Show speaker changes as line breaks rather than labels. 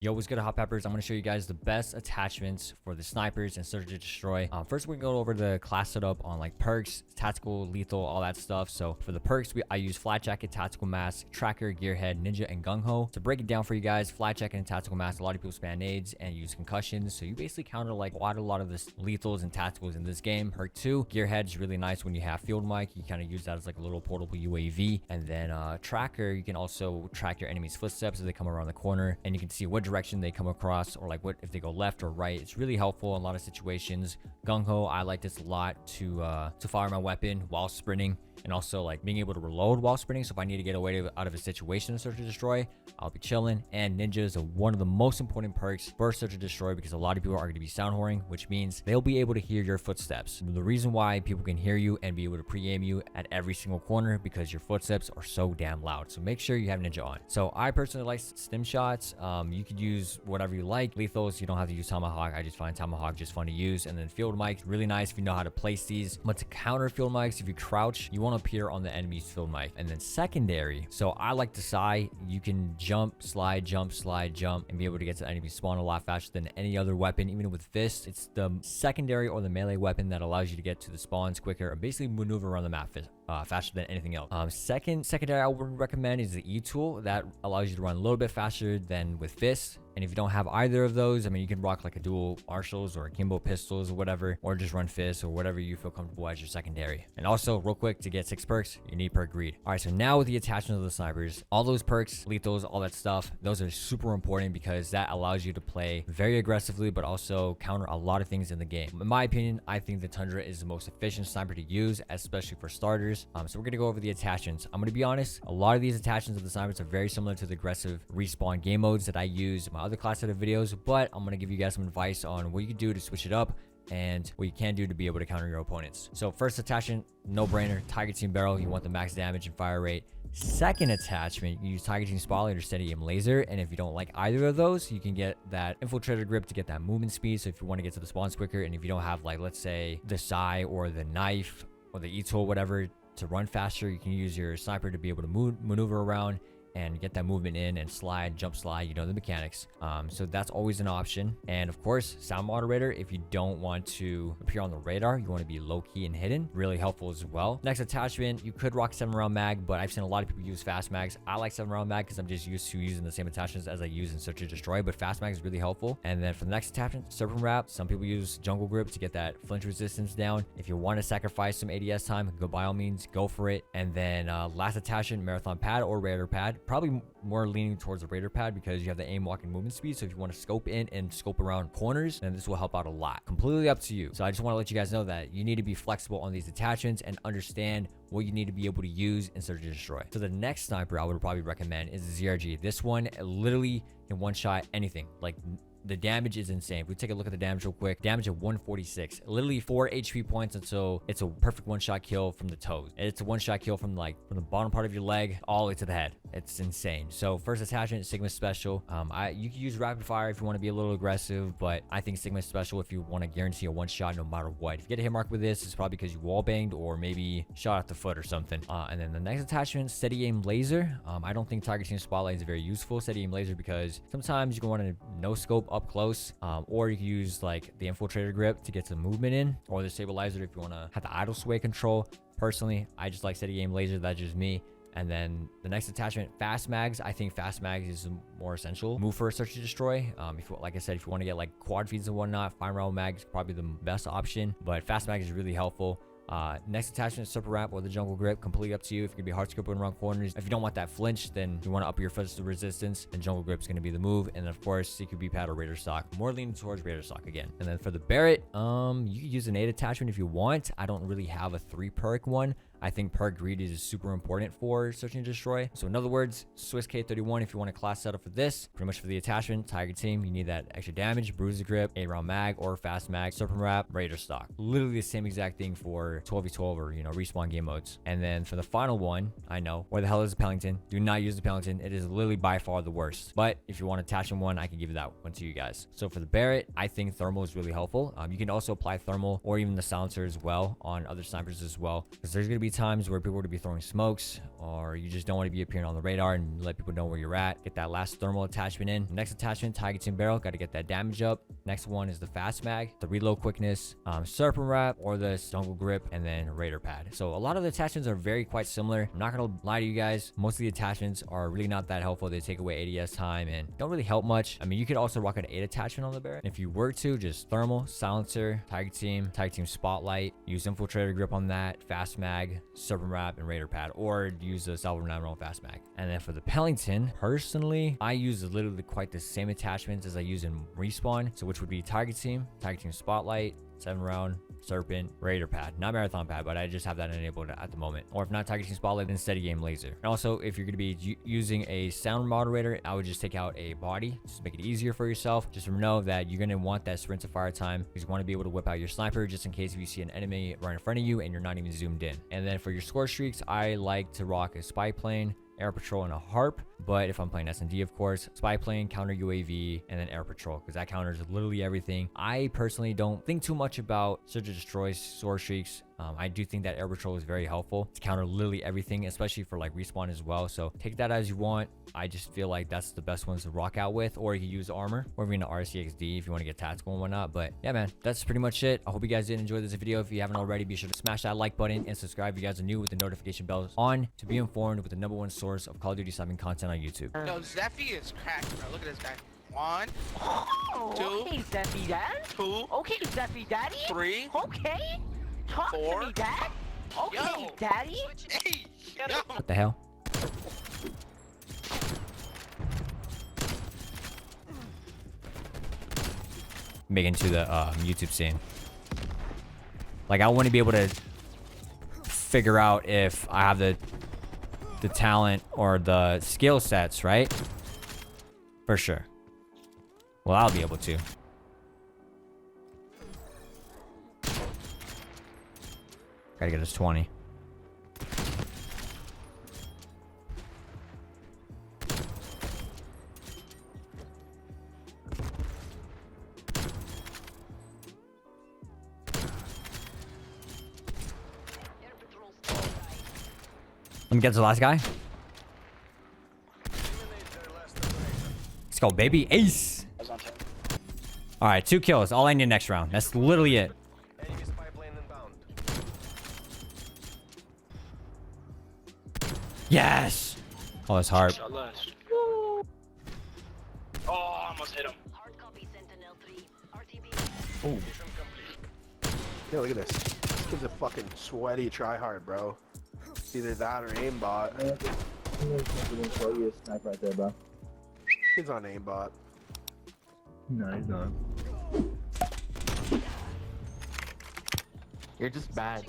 Yo, what's good, Hot Peppers? I'm going to show you guys the best attachments for the snipers and search and destroy. First, we're going to go over the class setup on like perks, tactical, lethal, all that stuff. So for the perks, I use flat jacket, tactical mask, tracker, gearhead, ninja, and gung ho. To break it down for you guys, flat jacket and tactical mask, a lot of people spam nades and use concussions. So you basically counter like quite a lot of the lethals and tacticals in this game. Perk 2, gearhead is really nice when you have field mic. You kind of use that as like a little portable UAV. And then tracker, you can also track your enemy's footsteps as they come around the corner, and you can see what direction they come across, or like what if they go left or right. It's really helpful in a lot of situations. Gung ho, I like this a lot to fire my weapon while sprinting, and also like being able to reload while sprinting. So if I need to get away out of a situation to search and destroy, I'll be chilling. And ninja is one of the most important perks for search and destroy, because a lot of people are going to be sound whoring, which means they'll be able to hear your footsteps. The reason why people can hear you and be able to pre-aim you at every single corner, because your footsteps are so damn loud. So make sure you have ninja on. So I personally like stim shots. You could use whatever you like. Lethals, you don't have to use tomahawk. I just find tomahawk just fun to use. And then field mic, really nice if you know how to place these. But to counter field mics, if you crouch, you want to appear on the enemy's field mic. And then secondary, so I like the Sai. You can jump, slide, jump, and be able to get to the enemy spawn a lot faster than any other weapon. Even with fist, it's the secondary or the melee weapon that allows you to get to the spawns quicker, or basically maneuver around the map faster than anything else. Secondary I would recommend is the E tool. That allows you to run a little bit faster than with fist. And if you don't have either of those, I mean, you can rock like a dual marshals or a Kimbo pistols or whatever, or just run fists or whatever you feel comfortable as your secondary. And also, real quick, to get 6 perks, you need perk greed. All right, so now with the attachment of the snipers, all those perks, lethals, all that stuff, those are super important, because that allows you to play very aggressively, but also counter a lot of things in the game. In my opinion, I think the Tundra is the most efficient sniper to use, especially for starters. So we're gonna go over the attachments. I'm gonna be honest, a lot of these attachments of the snipers are very similar to the aggressive respawn game modes that I use in my other class set of videos, but I'm gonna give you guys some advice on what you can do to switch it up and what you can do to be able to counter your opponents. So first attachment, no brainer, Tiger Team barrel. You want the max damage and fire rate. Second attachment, you use Tiger Team spotlight or steady aim laser. And if you don't like either of those, you can get that infiltrator grip to get that movement speed. So if you want to get to the spawns quicker, and if you don't have, like, let's say the Sai or the knife or the E tool, whatever, to run faster, you can use your sniper to be able to maneuver around and get that movement in and slide, jump slide, you know the mechanics. So that's always an option. And of course, sound moderator, if you don't want to appear on the radar, you want to be low-key and hidden, really helpful as well. Next attachment, you could rock 7-round mag, but I've seen a lot of people use fast mags. I like 7-round mag because I'm just used to using the same attachments as I use in search and destroy, but fast mag is really helpful. And then for the next attachment, serpent wrap. Some people use jungle grip to get that flinch resistance down. If you want to sacrifice some ADS time, go by all means, go for it. And then last attachment, marathon pad or raider pad. Probably more leaning towards the raider pad, because you have the aim, walk, and movement speed. So if you want to scope in and scope around corners, then this will help out a lot. Completely up to you. So I just want to let you guys know that you need to be flexible on these attachments and understand what you need to be able to use in search and destroy. So the next sniper I would probably recommend is the ZRG. This one literally can one-shot anything. Like, the damage is insane. If we take a look at the damage real quick, damage of 146, literally 4 HP points until it's a perfect one-shot kill from the toes. It's a one-shot kill from the bottom part of your leg all the way to the head. It's insane. So first attachment, Sigma Special. You can use rapid fire if you want to be a little aggressive, but I think Sigma Special if you want to guarantee a one-shot no matter what. If you get a hit mark with this, it's probably because you wall banged or maybe shot at the foot or something. And then the next attachment, Steady Aim Laser. I don't think Tiger Team Spotlight is very useful, Steady Aim Laser, because sometimes you can want to no scope up close, or you can use like the infiltrator grip to get some movement in, or the stabilizer if you want to have the idle sway control. Personally, I just like Steady Aim Laser. That's just me. And then the next attachment, fast mags. I think fast mags is a more essential move for a search and destroy. If, like I said, if you want to get like quad feeds and whatnot, 5-round mag is probably the best option, but fast mag is really helpful. Next attachment, super wrap or the jungle grip. Completely up to you if you're gonna be hard scoping around corners. If you don't want that flinch, then you want to up your foot resistance, then jungle grip is gonna be the move. And then of course, CQB pad or raider stock. More leaning towards raider stock again. And then for the Barrett, you can use an 8 attachment if you want. I don't really have a 3 perk one. I think perk greed is super important for search and destroy. So in other words, Swiss K31 if you want a class setup for this. Pretty much for the attachment, Tiger Team, you need that extra damage, bruiser grip, 8-round mag or fast mag, serpent wrap, raider stock. Literally the same exact thing for 12v12 or, you know, respawn game modes. And then for the final one, I know, where the hell is the Pelington? Do not use the Pelington. It is literally by far the worst. But if you want attachment one, I can give you that one to you guys. So for the Barrett, I think thermal is really helpful. You can also apply thermal or even the silencer as well on other snipers as well, because there's going to be be times where people would be throwing smokes, or you just don't want to be appearing on the radar and let people know where you're at. Get that last thermal attachment in. Next attachment, Tiger barrel. Got to get that damage up. Next one is the fast mag, the reload quickness, serpent wrap, or the jungle grip, and then raider pad. So a lot of the attachments are very quite similar. I'm not gonna lie to you guys. Most of the attachments are really not that helpful. They take away ADS time and don't really help much. I mean, you could also rock an 8 attachment on the Barrett. If you were to, just thermal, silencer, Tiger team spotlight, use infiltrator grip on that, fast mag, serpent wrap, and raider pad, or use the salvo 9 fast mag. And then for the Pelington, personally, I use literally quite the same attachments as I use in respawn. So which would be Tiger team spotlight, 7-round, serpent, raider pad, not marathon pad, but I just have that enabled at the moment. Or if not Tiger team spotlight, then steady game laser. And also, if you're going to be using a sound moderator, I would just take out a body, just to make it easier for yourself. Just know that you're going to want that sprint to fire time, because you want to be able to whip out your sniper just in case if you see an enemy right in front of you and you're not even zoomed in. And then for your Scorestreaks, I like to rock a spy plane, air patrol, and a harp. But if I'm playing S&D, of course, spy plane, counter UAV, and then air patrol, because that counters literally everything. I personally don't think too much about search and destroy Scorestreaks. I do think that air patrol is very helpful to counter literally everything, especially for like respawn as well. So take that as you want. I just feel like that's the best ones to rock out with, or you can use armor, or even an RCXD if you want to get tactical and whatnot. But yeah, man, that's pretty much it. I hope you guys did enjoy this video. If you haven't already, be sure to smash that like button and subscribe if you guys are new with the notification bells on to be informed with the #1 source of Call of Duty sniping content on YouTube.
Yo, Zephy is cracked, bro. Look at this guy. 1,
Oh,
2,
okay, Zephy Dad.
2,
Okay, Zephy Daddy.
3.
Okay. Talk
4.
to me, Dad. Okay,
Yo.
Daddy.
Hey, yo.
What the hell? Making to the YouTube scene. Like, I want to be able to figure out if I have the talent or the skill sets, right? For sure. Well, I'll be able to. Gotta get us 20. Let me get to the last guy. Let's go, baby. Ace. All right, 2 kills. All I need next round. That's literally it. Yes. Oh, that's hard.
Oh, I almost hit him.
Oh. Yeah, look at this. This kid's a fucking sweaty tryhard, bro. Either that or aimbot.
Snipe right there, bro.
He's on aimbot.
No, he's not.
You're just bad.